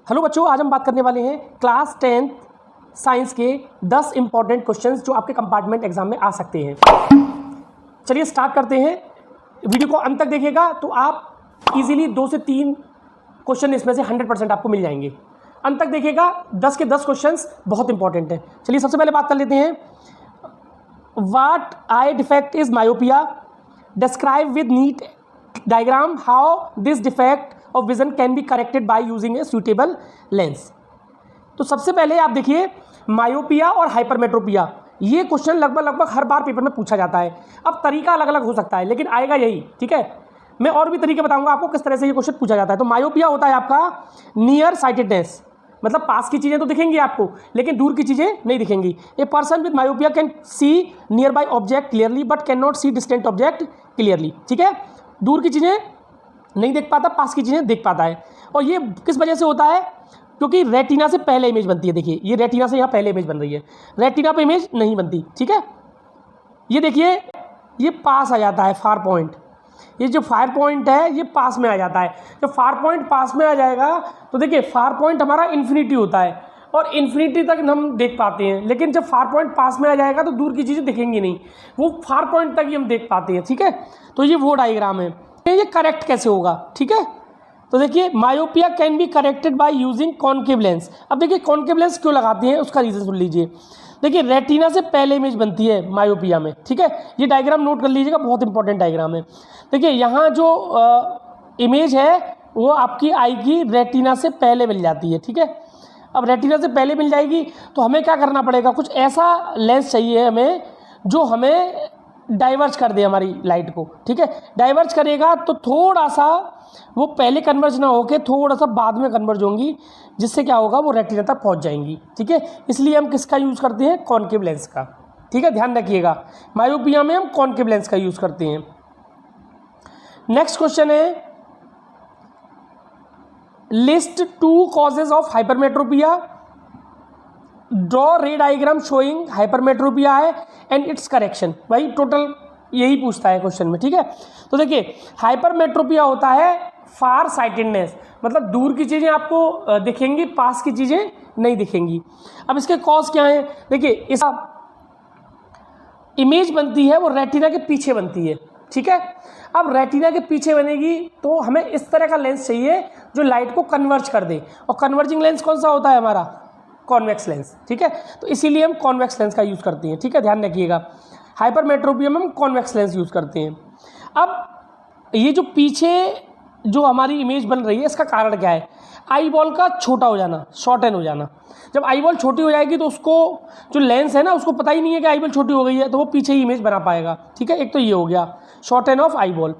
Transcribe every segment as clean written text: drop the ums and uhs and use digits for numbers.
Hello बच्चों, आज हम बात करने वाले हैं क्लास 10 साइंस के 10 इंपॉर्टेंट क्वेश्चंस जो आपके कंपार्टमेंट एग्जाम में आ सकते हैं। चलिए स्टार्ट करते हैं। वीडियो को अंत तक देखिएगा तो आप इजीली 2 से 3 क्वेश्चन इसमें से 100% आपको मिल जाएंगे। अंत तक देखिएगा, 10 के 10 क्वेश्चंस बहुत इंपॉर्टेंट हैं। चलिए सबसे पहले बात कर लेते हैं। What I defect is myopia, describe with NEET diagram how this defect of vision can be corrected by using a suitable lens. तो सबसे पहले आप देखिए, मायोपिया और हाइपरमेट्रोपिया, ये क्वेश्चन लगभग हर बार पेपर में पूछा जाता है। अब तरीका अलग अलग हो सकता है लेकिन आएगा यही, ठीक है। मैं और भी तरीके बताऊंगा आपको किस तरह से ये क्वेश्चन पूछा जाता है। तो मायोपिया होता है आपका नियर साइटेडनेस, मतलब पास की चीज़ें तो दिखेंगी आपको लेकिन दूर की चीज़ें नहीं दिखेंगी। A person with myopia can see near by object clearly but can not see distant object clearly, ठीक है। दूर की चीज़ें नहीं देख पाता, पास की चीज़ें देख पाता है। और ये किस वजह से होता है? क्योंकि रेटिना से पहले इमेज बनती है। देखिए ये रेटिना से यहाँ पहले इमेज बन रही है, रेटिना पे इमेज नहीं बनती, ठीक है। ये देखिए, ये पास आ जाता है फार पॉइंट, ये जो फार पॉइंट है ये पास में आ जाता है। जब फार पॉइंट पास में आ जाएगा तो देखिए फार पॉइंट हमारा इन्फिनिटी होता है और इन्फिनिटी तक हम देख पाते हैं, लेकिन जब फार पॉइंट पास में आ जाएगा तो दूर की चीज़ें दिखेंगी नहीं, वो फार पॉइंट तक ही हम देख पाते हैं, ठीक है। तो ये वो डायग्राम है। ये करेक्ट कैसे होगा, ठीक है। तो देखिए, myopia can be corrected by using concave lens. अब देखिए कॉनकेव लेंस क्यों लगाते हैं उसका रीज़न सुन लीजिए। देखिए रेटिना से पहले इमेज बनती है मायोपिया में, ठीक है। ये डायग्राम नोट कर लीजिएगा, बहुत इंपॉर्टेंट डायग्राम है। देखिए यहाँ जो इमेज है वो आपकी आएगी रेटिना से पहले मिल जाती है, ठीक है। अब रेटिना से पहले मिल जाएगी तो हमें क्या करना पड़ेगा, कुछ ऐसा लेंस चाहिए हमें जो हमें डाइवर्ज कर दे हमारी लाइट को, ठीक है। डाइवर्ज करेगा तो थोड़ा सा वो पहले कन्वर्ज ना होकर थोड़ा सा बाद में कन्वर्ज होंगी, जिससे क्या होगा वो रेटिना तक पहुंच जाएंगी, ठीक है। इसलिए हम किसका यूज़ करते हैं? कॉनकेव लेंस का, ठीक है। ध्यान रखिएगा, मायोपिया में हम कॉनकेव लेंस का यूज़ करते हैं। नेक्स्ट क्वेश्चन है, list 2 causes of hypermetropia, draw रे डायग्राम शोइंग हाइपरमेट्रोपिया है एंड इट्स करेक्शन। भाई टोटल यही पूछता है क्वेश्चन में, ठीक है। तो देखिए हाइपरमेट्रोपिया होता है फार साइटेडनेस, मतलब दूर की चीज़ें आपको दिखेंगी, पास की चीज़ें नहीं दिखेंगी। अब इसके कॉज क्या हैं? देखिए इस इमेज बनती है वो रेटिना के पीछे बनती है, ठीक है। अब रेटिना के पीछे बनेगी तो हमें इस तरह का लेंस चाहिए जो लाइट को कन्वर्ज कर दे, और कन्वर्जिंग लेंस कौन सा होता है हमारा? कॉन्वेक्स लेंस, ठीक है। तो इसीलिए हम कॉन्वेक्स लेंस का यूज़ करते हैं, ठीक है। ध्यान रखिएगा, हाइपरमेट्रोपिया में हम कॉन्वेक्स लेंस यूज़ करते हैं। अब ये जो पीछे जो हमारी इमेज बन रही है इसका कारण क्या है? आई बॉल का छोटा हो जाना, शॉर्टन हो जाना। जब आई बॉल छोटी हो जाएगी तो उसको जो लेंस है ना उसको पता ही नहीं है कि आई बॉल छोटी हो गई है, तो वो पीछे ही इमेज बना पाएगा, ठीक है। एक तो ये हो गया शॉर्टन ऑफ आई बॉल।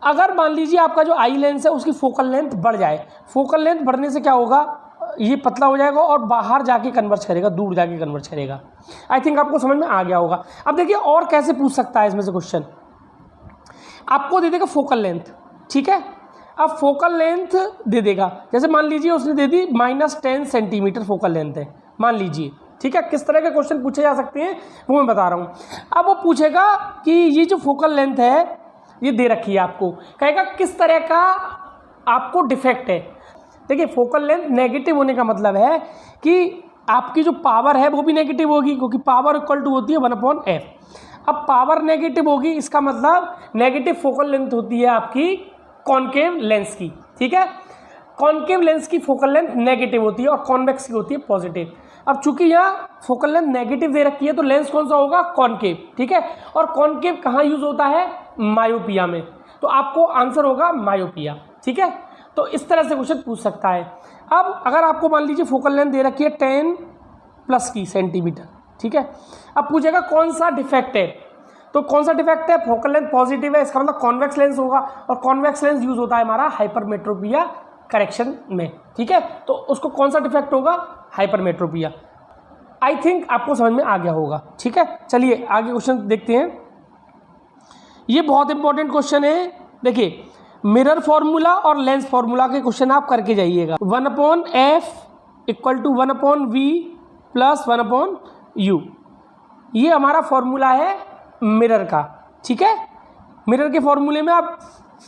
अगर मान लीजिए आपका जो आई लेंस है उसकी फोकल लेंथ बढ़ जाए, फोकल लेंथ बढ़ने से क्या होगा, ये पतला हो जाएगा और बाहर जाके कन्वर्ज करेगा, दूर जाके कन्वर्ज करेगा। आई थिंक आपको समझ में आ गया होगा। अब देखिए और कैसे पूछ सकता है इसमें से क्वेश्चन, आपको दे देगा फोकल लेंथ, ठीक है। अब फोकल लेंथ दे देगा, जैसे मान लीजिए उसने दे दी -10 सेंटीमीटर फोकल लेंथ है, मान लीजिए, ठीक है। किस तरह के क्वेश्चन पूछे जा सकते हैं वो मैं बता रहा हूँ। अब वो पूछेगा कि ये जो फोकल लेंथ है ये दे रखी है आपको, कहेगा किस तरह का आपको डिफेक्ट है। देखिए फोकल लेंथ नेगेटिव होने का मतलब है कि आपकी जो पावर है वो भी नेगेटिव होगी, क्योंकि पावर इक्वल टू होती है 1/f। अब पावर नेगेटिव होगी, इसका मतलब नेगेटिव फोकल लेंथ होती है आपकी कॉनकेव लेंस की, ठीक है। कॉनकेव लेंस की फोकल लेंथ नेगेटिव होती है और कॉन्वेक्स की होती है पॉजिटिव। अब चूंकि यहाँ फोकल लेंथ नेगेटिव दे रखी है तो लेंस कौन सा होगा? कॉनकेव, ठीक है। और कॉनकेव कहाँ यूज होता है? मायोपिया में। तो आपको आंसर होगा मायोपिया, ठीक है। तो इस तरह से क्वेश्चन पूछ सकता है। अब अगर आपको मान लीजिए फोकल लेंथ दे रखी है 10+ की सेंटीमीटर, ठीक है। अब पूछेगा कौन सा डिफेक्ट है, तो कौन सा डिफेक्ट है? फोकल लेंथ पॉजिटिव है, इसका मतलब कॉन्वेक्स लेंस होगा, और कॉन्वेक्स लेंस यूज होता है हमारा हाइपरमेट्रोपिया करेक्शन में, ठीक है। तो उसको कौन सा डिफेक्ट होगा? हाइपरमेट्रोपिया। आई थिंक आपको समझ में आ गया होगा, ठीक है। चलिए आगे क्वेश्चन देखते हैं। ये बहुत इंपॉर्टेंट क्वेश्चन है। देखिए मिरर फॉर्मूला और लेंस फॉर्मूला के क्वेश्चन आप करके जाइएगा। 1/f = 1/v + 1/u, ये हमारा फॉर्मूला है मिरर का, ठीक है। मिरर के फॉर्मूले में आप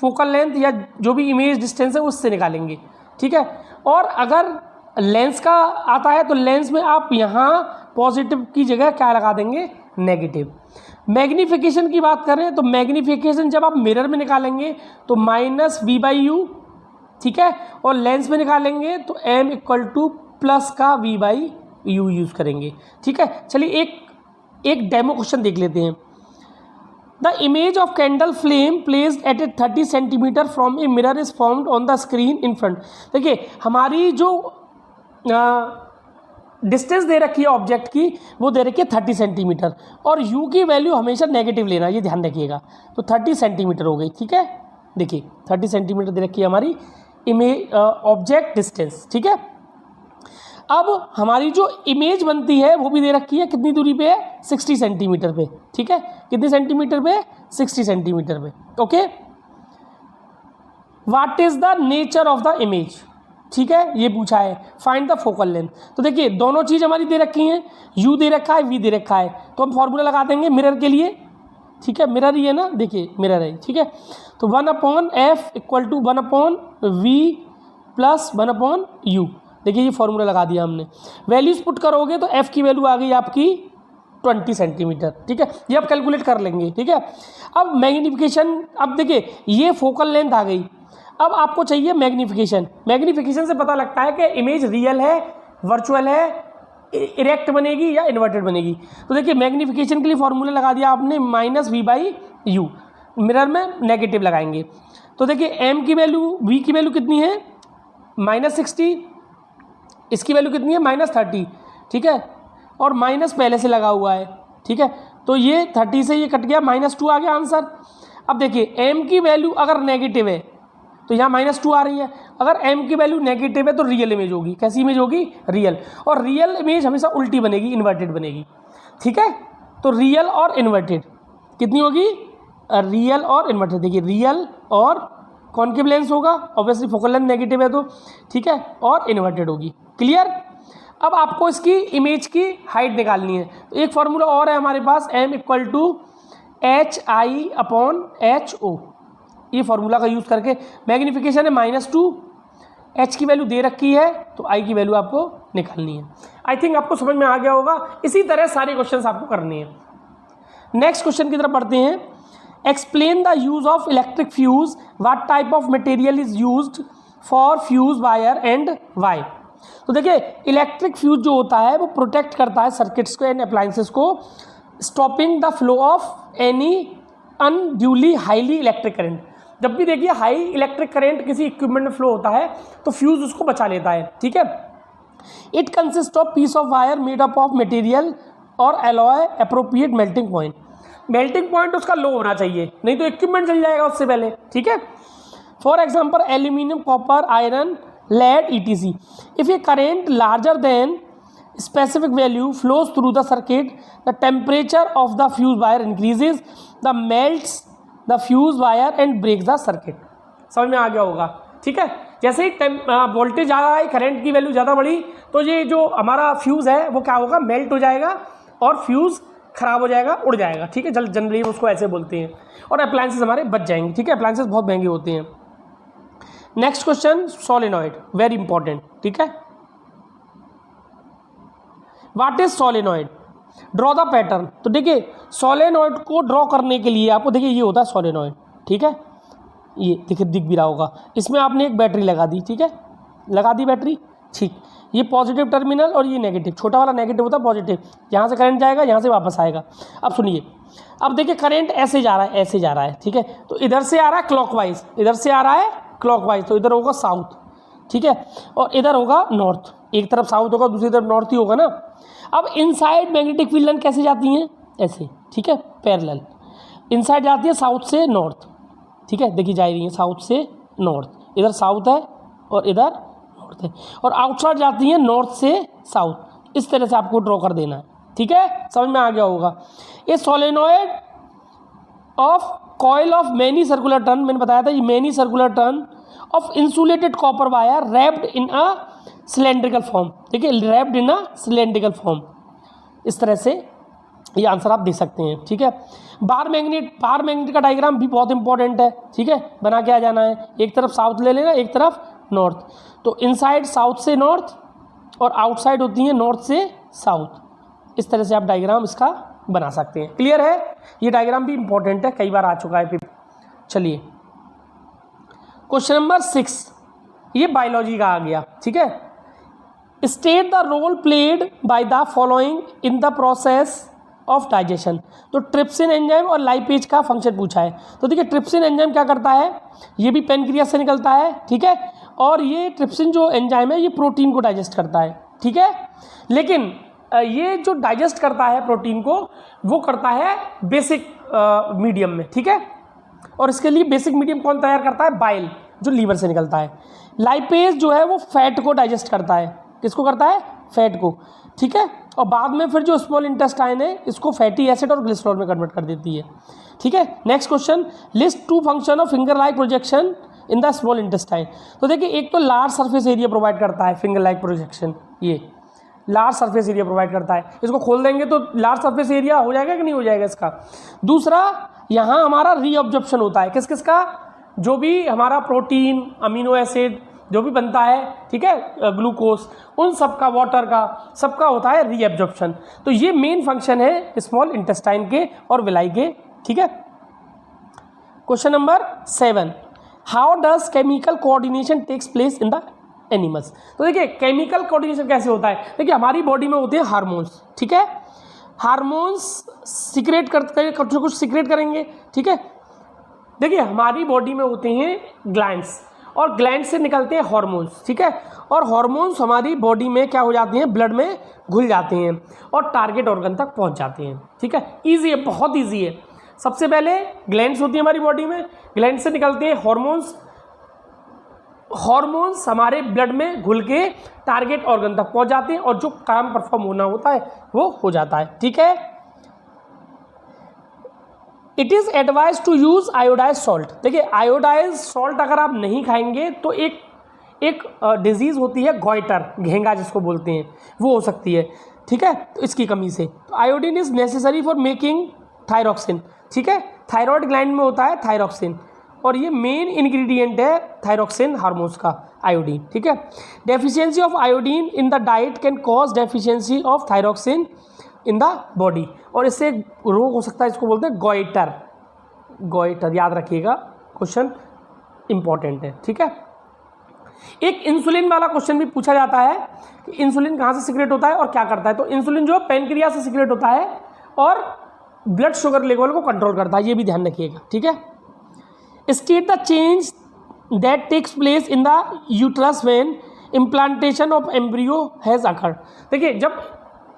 फोकल लेंथ या जो भी इमेज डिस्टेंस है उससे निकालेंगे, ठीक है। और अगर लेंस का आता है तो लेंस में आप यहाँ पॉजिटिव की जगह क्या लगा देंगे, नेगेटिव। मैग्नीफिकेशन की बात करें तो मैग्नीफिकेशन जब आप मिरर में निकालेंगे तो -v/u, ठीक है, और लेंस में निकालेंगे तो m = प्लस का v/u यूज़ करेंगे, ठीक है। चलिए एक डेमो क्वेश्चन देख लेते हैं। The image of candle flame placed at A 30 centimetre from a mirror is formed on the screen in front. देखिए हमारी जो डिस्टेंस दे रखी है ऑब्जेक्ट की वो दे रखी है 30 सेंटीमीटर, और u की वैल्यू हमेशा नेगेटिव लेना, ये ध्यान रखिएगा। तो 30 सेंटीमीटर हो गई, ठीक है। देखिए 30 सेंटीमीटर दे रखी है हमारी इमेज ऑब्जेक्ट डिस्टेंस, ठीक है। अब हमारी जो इमेज बनती है वो भी दे रखी है, कितनी दूरी पे है, 60 सेंटीमीटर पे, ठीक है। कितने सेंटीमीटर पे, 60 सेंटीमीटर पे, okay. What is the nature of the image, ठीक है, ये पूछा है। Find the focal length. तो देखिए दोनों चीज़ हमारी दे रखी हैं, u दे रखा है, v दे रखा है, तो हम फॉर्मूला लगा देंगे मिरर के लिए, ठीक है। मिरर ही है ना, देखिए मिरर है, ठीक है। तो 1/f = 1/v + 1/u। देखिए ये फॉर्मूला लगा दिया हमने। वैल्यूज पुट करोगे तो f की वैल्यू आ गई आपकी 20 सेंटीमीटर, ठीक है। ये आप कैलकुलेट कर लेंगे, ठीक है। अब मैग्नीफिकेशन, अब देखिए ये फोकल लेंथ आ गई, अब आपको चाहिए मैग्नीफिकेशन। मैग्नीफिकेशन से पता लगता है कि इमेज रियल है, वर्चुअल है, इरेक्ट बनेगी या इन्वर्टेड बनेगी। तो देखिए मैग्नीफिकेशन के लिए फॉर्मूला लगा दिया आपने -v/u, मिरर में नेगेटिव लगाएंगे। तो देखिए m की वैल्यू, v की वैल्यू कितनी है, -60, इसकी वैल्यू कितनी है, -30, ठीक है, और माइनस पहले से लगा हुआ है, ठीक है। तो ये 30 से ये कट गया, -2 आ गया आंसर। अब देखिए m की वैल्यू अगर नेगेटिव है तो यहाँ -2 आ रही है, अगर m की वैल्यू नेगेटिव है तो रियल इमेज होगी। कैसी इमेज होगी, रियल। और रियल इमेज हमेशा उल्टी बनेगी, इन्वर्टेड बनेगी, ठीक है। तो रियल और इन्वर्टेड कितनी होगी, रियल और इन्वर्टेड। देखिए रियल और कॉन्केव लेंस होगा, ऑब्वियसली फोकल लेंथ नेगेटिव है तो, ठीक है, और इन्वर्टेड होगी। क्लियर। अब आपको इसकी इमेज की हाइट निकालनी है। तो एक फार्मूला और है हमारे पास, m = hi/ho। ये फार्मूला का यूज़ करके मैग्नीफिकेशन है -2, h की वैल्यू दे रखी है तो i की वैल्यू आपको निकालनी है। आई थिंक आपको समझ में आ गया होगा। इसी तरह सारे क्वेश्चन आपको करने हैं। नेक्स्ट क्वेश्चन की तरफ बढ़ते हैं। Explain the use of electric fuse, what type of material is used for fuse wire and why. तो देखिए इलेक्ट्रिक फ्यूज जो होता है वो प्रोटेक्ट करता है सर्किट्स को एंड अप्लायंसेस को, stopping the flow of any unduly highly electric current. जब भी देखिए हाई इलेक्ट्रिक करंट किसी इक्विपमेंट में फ्लो होता है तो फ्यूज उसको बचा लेता है, ठीक है। It consist of piece of wire made up of material और alloy appropriate melting point. Melting point उसका लो होना चाहिए, नहीं तो इक्विपमेंट जल जाएगा उससे पहले, ठीक है। For example aluminium, copper, iron, lead etc. If a current larger than specific value flows through the circuit, the temperature of the fuse wire increases, the melts the fuse wire and breaks the circuit। समझ में आ गया होगा, ठीक है। जैसे ही voltage ज़्यादा है, करंट की वैल्यू ज़्यादा बढ़ी तो ये जो हमारा फ्यूज़ है वो क्या होगा, मेल्ट हो जाएगा और फ्यूज़ खराब हो जाएगा, उड़ जाएगा, ठीक है। जनरली उसको ऐसे बोलते हैं, और अप्लायंसेस हमारे बच जाएंगे, ठीक है। अप्लायंसेस बहुत महंगे होते हैं। Next question, solenoid, very important, ठीक है। What is solenoid, draw the pattern. तो देखिए सोलेनॉइड को ड्रॉ करने के लिए आपको, देखिए ये होता है सोलेनॉइड, ठीक है। ये देखिए दिख भी रहा होगा, इसमें आपने एक बैटरी लगा दी, ठीक है, लगा दी बैटरी, ठीक। ये पॉजिटिव टर्मिनल और ये नेगेटिव, छोटा वाला नेगेटिव होता है पॉजिटिव, यहाँ से करंट जाएगा, यहाँ से वापस आएगा। अब सुनिए, अब देखिए करंट ऐसे जा रहा है, ऐसे जा रहा है, ठीक है। तो इधर से आ रहा है क्लॉकवाइज, इधर से आ रहा है क्लॉकवाइज, तो इधर होगा साउथ, ठीक है, और इधर होगा नॉर्थ। एक तरफ साउथ होगा, दूसरी तरफ नॉर्थ ही होगा ना। अब इनसाइड मैग्नेटिक फील्ड लाइन कैसे जाती हैं, ऐसे, ठीक है, पैरेलल। इनसाइड जाती है साउथ से नॉर्थ, ठीक है, देखिए जा रही है साउथ से नॉर्थ, इधर साउथ है और इधर नॉर्थ है, और आउटसाइड जाती है नॉर्थ से साउथ। इस तरह से आपको ड्रॉ कर देना है, ठीक है, समझ में आ गया होगा। ये solenoid of coil of many circular turn, मैंने बताया था, ये many circular turn of insulated copper wire wrapped in a cylindrical form. देखिए wrapped in a cylindrical form, इस तरह से ये आंसर आप दे सकते हैं, ठीक है। बार मैग्नेट का डायग्राम भी बहुत इंपॉर्टेंट है, ठीक है, बना के आ जाना है। एक तरफ साउथ ले लेना, एक तरफ नॉर्थ। तो इनसाइड साउथ से नॉर्थ और आउटसाइड होती है नॉर्थ से साउथ। इस तरह से आप डायग्राम इसका बना सकते हैं। क्लियर है? ये डायग्राम भी इंपॉर्टेंट है, कई बार आ चुका है। चलिए क्वेश्चन नंबर 6, ये बायोलॉजी का आ गया। ठीक है, state the role played by the following in the process of digestion. तो ट्रिप्सिन एंजाइम और लाइपेज का फंक्शन पूछा है। तो देखिए ट्रिप्सिन एंजाइम क्या करता है, ये भी पेनक्रियास से निकलता है। ठीक है, और ये ट्रिप्सिन जो एंजाइम है ये प्रोटीन को डाइजेस्ट करता है। ठीक है, लेकिन ये जो डाइजेस्ट करता है प्रोटीन को वो करता है बेसिक मीडियम में। ठीक है, और इसके लिए बेसिक मीडियम कौन तैयार करता है, बाइल जो लीवर से निकलता है। लाइपेज जो है वो फैट को डाइजेस्ट करता है। किसको करता है, फैट को। ठीक है, और बाद में फिर जो स्मॉल इंटेस्टाइन है इसको फैटी एसिड और ग्लिसरॉल में कन्वर्ट कर देती है। ठीक है, next question, list 2 function of finger like projection in the small intestine. तो देखिए एक तो लार्ज सरफेस एरिया प्रोवाइड करता है फिंगर लाइक प्रोजेक्शन, ये लार्ज सरफेस एरिया प्रोवाइड करता है। इसको खोल देंगे तो लार्ज सरफेस एरिया हो जाएगा कि नहीं हो जाएगा इसका। दूसरा, यहाँ हमारा रीअब्जॉर्प्शन होता है किस किस का, जो भी हमारा प्रोटीन, अमीनो एसिड जो भी बनता है, ठीक है, ग्लूकोज, उन सब का, वाटर का, सबका होता है रीअब्जॉर्प्शन। तो ये मेन फंक्शन है स्मॉल इंटेस्टाइन के और विलाई के। ठीक है, question number 7, how does chemical coordination takes place in the animals. तो देखिए केमिकल कोऑर्डिनेशन कैसे होता है, देखिए हमारी बॉडी में होते हैं हार्मोन्स। ठीक है, हार्मोन्स सीक्रेट करते, कुछ सीक्रेट करेंगे। ठीक है, देखिए हमारी बॉडी में होते हैं ग्लैंड्स और ग्लैंड से निकलते हैं हार्मोन्स। ठीक है, और हार्मोन्स हमारी बॉडी में क्या हो जाते हैं, ब्लड में घुल जाते हैं और टारगेट ऑर्गन तक पहुंच जाते हैं। ठीक है, ईजी है, बहुत ईजी है। सबसे पहले ग्लैंड्स होती है हमारी बॉडी में, ग्लैंड से निकलते हैं हार्मोन्स, हार्मोन्स हमारे ब्लड में घुल के टारगेट ऑर्गन तक पहुंच जाते हैं और जो काम परफॉर्म होना होता है वो हो जाता है। ठीक है, it is advise to use iodize salt. देखिए आयोडाइज सॉल्ट अगर आप नहीं खाएंगे तो एक डिजीज़ होती है गॉइटर, घेंगा जिसको बोलते हैं, वो हो सकती है। ठीक है, तो इसकी कमी से तो iodine is necessary for making thyroxine. ठीक है, थायराइड ग्लैंड में होता है थायरॉक्सिन और ये मेन इंग्रेडिएंट है थायरॉक्सिन हार्मोन्स का, आयोडीन। ठीक है, deficiency of iodine in the diet can cause deficiency of thyroxine in the body, और इससे रोग हो सकता है, इसको बोलते हैं गॉइटर। गॉइटर याद रखिएगा, क्वेश्चन इंपॉर्टेंट है। ठीक है, एक इंसुलिन वाला क्वेश्चन भी पूछा जाता है कि इंसुलिन कहाँ से सिक्रेट होता है और क्या करता है। तो इंसुलिन जो है पेनक्रियास से सिक्रेट होता है और ब्लड शुगर लेवल को कंट्रोल करता है, ये भी ध्यान रखिएगा। ठीक है, state the change that takes place in the uterus when implantation of embryo has occurred. देखिए जब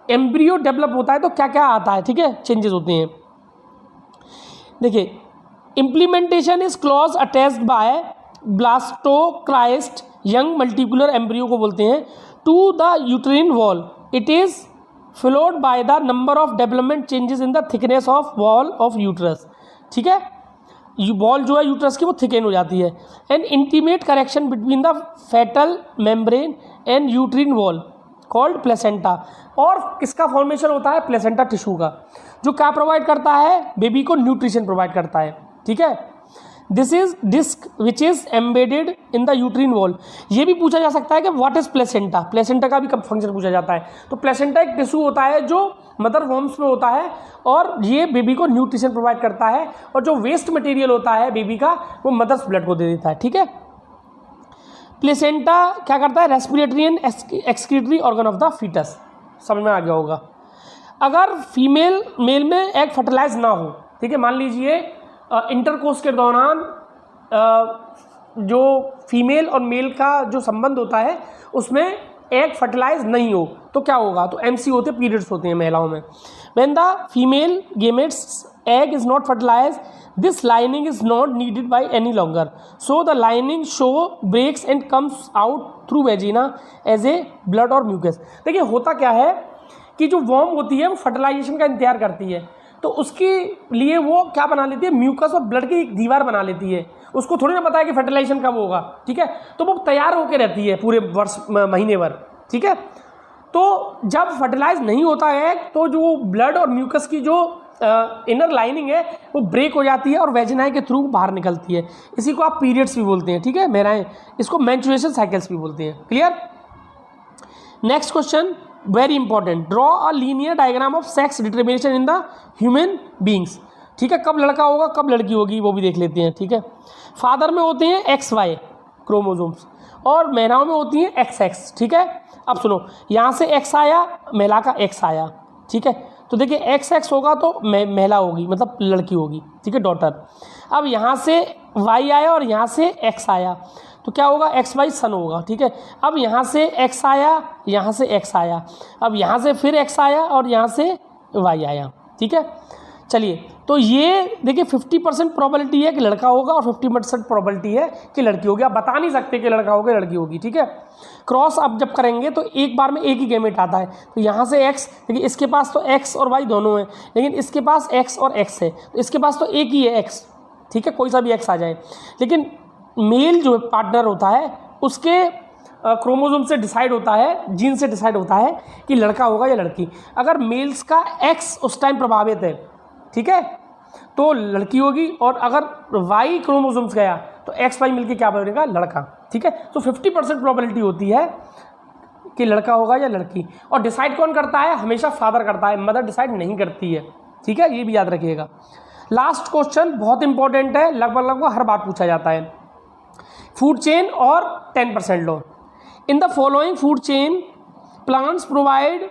एम्ब्रियो डेवलप होता है तो क्या क्या आता है, ठीक है, चेंजेस होते हैं। देखिए implementation is close attached by blastocyst young multicellular embryo को बोलते हैं to the uterine wall. It is followed by the number of development changes in the thickness of wall of uterus. ठीक है, वॉल जो है यूट्रस की वो thicken हो जाती है। And intimate correction between the fetal membrane and uterine wall called placenta. और किसका फॉर्मेशन होता है, प्लेसेंटा टिश्यू का, जो क्या प्रोवाइड करता है, बेबी को न्यूट्रिशन प्रोवाइड करता है। ठीक है, this is disc which is embedded in the uterine wall. ये भी पूछा जा सकता है कि व्हाट इज प्लेसेंटा, प्लेसेंटा का भी कब फंक्शन पूछा जाता है। तो प्लेसेंटा एक टिश्यू होता है जो मदर वॉर्म्स में होता है और ये बेबी को न्यूट्रिशन प्रोवाइड करता है और जो वेस्ट मटेरियल होता है बेबी का वो मदर्स ब्लड को दे देता है। ठीक है, प्लेसेंटा क्या करता है, respiratory and excretory organ of the fetus. समझ में आ गया होगा। अगर फीमेल मेल में एग फर्टिलाइज ना हो, ठीक है, मान लीजिए इंटरकोर्स के दौरान जो फीमेल और मेल का जो संबंध होता है उसमें एग फर्टिलाइज नहीं हो तो क्या होगा, तो एमसी होते, पीरियड्स होते हैं महिलाओं में। When the female gametes egg is not fertilize this lining is not needed by any longer, so the lining show breaks and comes out through vagina as a blood और mucus. देखिए होता क्या है कि जो वॉर्म होती है वो फर्टिलाइजेशन का इंतजार करती है, तो उसके लिए वो क्या बना लेती है, म्यूकस और ब्लड की एक दीवार बना लेती है। उसको थोड़ी ना पता है कि फर्टिलाइजेशन कब होगा। ठीक है, तो वो तैयार होकर रहती है पूरे वर्ष महीने भर। ठीक है, तो जब फर्टिलाइज नहीं होता है तो जो ब्लड और म्यूकस की जो इनर लाइनिंग है वो ब्रेक हो जाती है और वेजिनाई के थ्रू बाहर निकलती है। इसी को आप पीरियड्स भी बोलते हैं, ठीक है, महिलाएं, इसको मेंस्ट्रुएशन साइकिल्स भी बोलते हैं। Clear. Next question very important, draw a linear diagram of sex determination in the human beings. ठीक है, कब लड़का होगा कब लड़की होगी वो भी देख लेते हैं। ठीक है, फादर में होते हैं XY क्रोमोसोम्स और महिलाओं में होती हैं XX। ठीक है, अब सुनो, यहाँ से X आया, महिला का X आया। ठीक है, तो देखिए XX होगा तो महिला होगी, मतलब लड़की होगी। ठीक है, डॉटर। अब यहाँ से Y आया और यहाँ से X आया, तो क्या होगा, XY सन होगा। ठीक है, अब यहाँ से X आया, यहाँ से X आया, अब यहाँ से फिर X आया और यहाँ से Y आया। ठीक है, चलिए, तो ये देखिए 50% प्रोबेबिलिटी है कि लड़का होगा और 50% प्रोबेबिलिटी है कि लड़की होगी। आप बता नहीं सकते कि लड़का होगा लड़की होगी। ठीक है, क्रॉस आप जब करेंगे तो एक बार में एक ही गैमेट आता है। तो यहाँ से X, देखिए इसके पास तो X और Y दोनों हैं, लेकिन इसके पास X और X है, तो इसके पास तो एक ही है X। ठीक है, कोई सा भी X आ जाए, लेकिन मेल जो पार्टनर होता है उसके क्रोमोसोम से डिसाइड होता है, जीन से डिसाइड होता है कि लड़का होगा या लड़की। अगर मेल्स का X उस टाइम प्रभावित है, ठीक है, तो लड़की होगी, और अगर Y क्रोमोसोम्स गया तो XY मिलके क्या बनेगा, लड़का। ठीक है, तो 50% प्रोबेबिलिटी होती है कि लड़का होगा या लड़की। और डिसाइड कौन करता है, हमेशा फादर करता है, मदर डिसाइड नहीं करती है। ठीक है, ये भी याद रखिएगा। लास्ट क्वेश्चन बहुत इंपॉर्टेंट है, लगभग हर बार पूछा जाता है। फूड चेन और 10% law. In the following food chain plants provide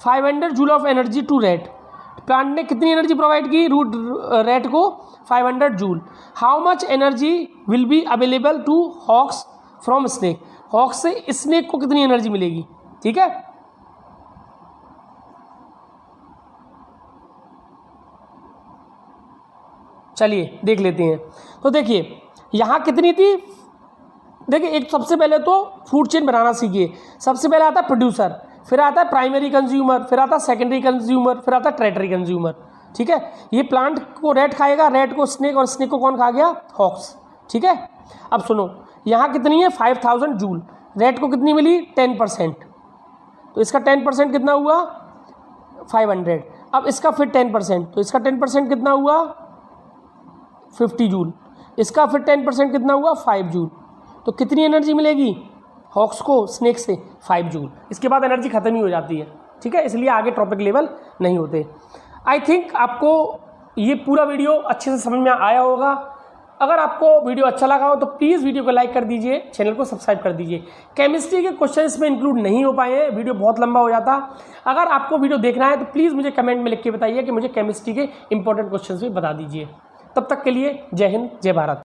500 joule of energy to rat. Plant ने कितनी एनर्जी प्रोवाइड की रैट को, 500 joule. How much energy will be available to hawks from snake. Hawks से snake को कितनी energy मिलेगी। ठीक है, चलिए देख लेते हैं। तो देखिए यहाँ कितनी थी, देखिए एक सबसे पहले तो फूड चेन बनाना सीखिए। सबसे पहले आता है प्रोड्यूसर, फिर आता है प्राइमरी कंज्यूमर, फिर आता है सेकेंडरी कंज्यूमर, फिर आता है टर्टियरी कंज्यूमर। ठीक है, ये प्लांट को रैट खाएगा, रैट को स्नेक, और स्नेक को कौन खा गया, हॉक्स। ठीक है, अब सुनो, यहाँ कितनी है 5000 जूल, रैट को कितनी मिली 10%, तो इसका 10% कितना हुआ 500। अब इसका फिर 10%, तो इसका 10% कितना हुआ 50 जूल, इसका फिर 10% कितना हुआ 5 जूल। तो कितनी एनर्जी मिलेगी हॉक्स को स्नेक से, 5 जूल। इसके बाद एनर्जी खत्म ही हो जाती है। ठीक है, इसलिए आगे ट्रॉपिक लेवल नहीं होते। आई थिंक आपको ये पूरा वीडियो अच्छे से समझ में आया होगा। अगर आपको वीडियो अच्छा लगा हो तो प्लीज़ वीडियो को लाइक कर दीजिए, चैनल को सब्सक्राइब कर दीजिए। केमिस्ट्री के क्वेश्चन इसमें इंक्लूड नहीं हो पाए हैं, वीडियो बहुत लंबा हो जाता। अगर आपको वीडियो देखना है तो प्लीज़ मुझे कमेंट में लिख के बताइए कि मुझे केमिस्ट्री के इंपॉर्टेंट क्वेश्चन भी बता दीजिए। तब तक के लिए जय हिंद, जय भारत।